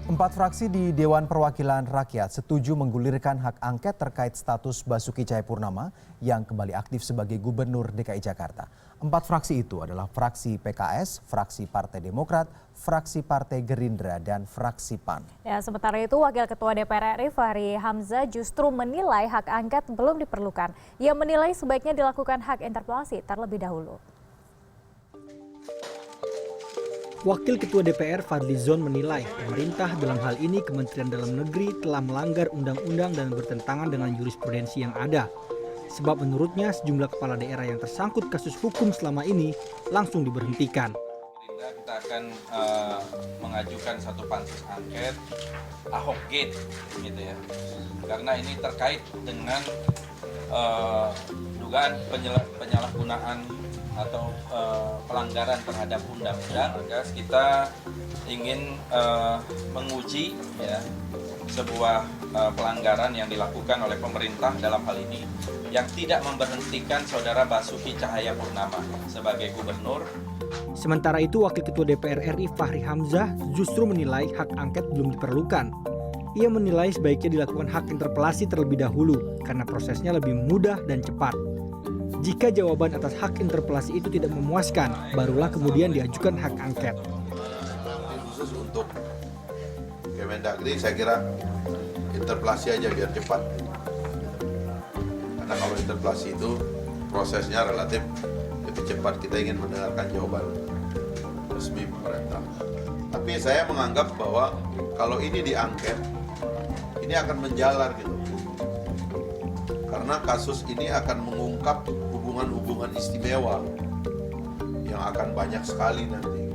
4 fraksi di Dewan Perwakilan Rakyat setuju menggulirkan hak angket terkait status Basuki Cahayapurnama yang kembali aktif sebagai Gubernur DKI Jakarta. 4 fraksi itu adalah fraksi PKS, fraksi Partai Demokrat, fraksi Partai Gerindra, dan fraksi PAN. Ya, sementara itu Wakil Ketua DPR RI Fahri Hamzah justru menilai hak angket belum diperlukan. Ia menilai sebaiknya dilakukan hak interpelasi terlebih dahulu. Wakil Ketua DPR Fadlizon menilai pemerintah dalam hal ini Kementerian Dalam Negeri telah melanggar undang-undang dan bertentangan dengan jurisprudensi yang ada. Sebab menurutnya sejumlah kepala daerah yang tersangkut kasus hukum selama ini langsung diberhentikan. Kita akan mengajukan satu pansus angket Ahok Gate, gitu ya, karena ini terkait dengan dugaan penyalahgunaan atau pelanggaran terhadap undang-undang. Maka kita ingin menguji ya, sebuah pelanggaran yang dilakukan oleh pemerintah dalam hal ini yang tidak memberhentikan Saudara Basuki Cahayapurnama sebagai gubernur. Sementara itu Wakil Ketua DPR RI Fahri Hamzah justru menilai hak angket belum diperlukan. Ia menilai sebaiknya dilakukan hak interpelasi terlebih dahulu karena prosesnya lebih mudah dan cepat. Jika jawaban atas hak interpelasi itu tidak memuaskan, barulah kemudian diajukan hak angket. Khusus untuk Kemendagri, saya kira interpelasi aja biar cepat. Karena kalau interpelasi itu prosesnya relatif lebih cepat, kita ingin mendengarkan jawaban resmi pemerintah. Tapi saya menganggap bahwa kalau ini diangket, ini akan menjalar gitu. Karena kasus ini akan mengungkap hubungan-hubungan istimewa yang akan banyak sekali nanti.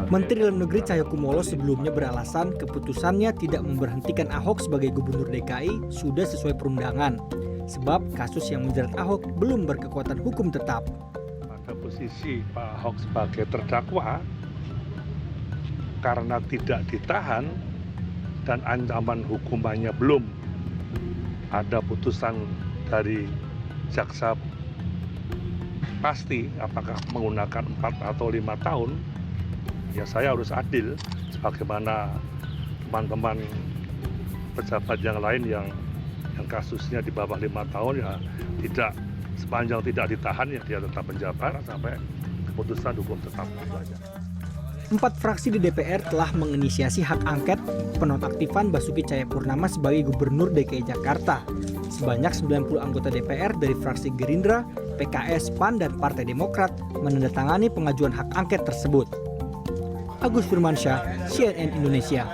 Menteri Dalam Negeri Cahyokumolo sebelumnya beralasan keputusannya tidak memberhentikan Ahok sebagai Gubernur DKI sudah sesuai perundangan. Sebab kasus yang menjerat Ahok belum berkekuatan hukum tetap. Pada posisi Pak Ahok sebagai terdakwa, karena tidak ditahan dan ancaman hukumannya belum ada putusan dari jaksa pasti apakah menggunakan 4 atau 5 tahun, ya saya harus adil sebagaimana teman-teman pejabat yang lain yang kasusnya di bawah 5 tahun ya tidak, sepanjang tidak ditahan ya dia tetap menjabat sampai keputusan hukum tetap. 4 fraksi di DPR telah menginisiasi hak angket penonaktifan Basuki Cahayapurnama sebagai Gubernur DKI Jakarta. Sebanyak 90 anggota DPR dari fraksi Gerindra, PKS, PAN, dan Partai Demokrat menandatangani pengajuan hak angket tersebut. Agus Firmansyah, CNN Indonesia.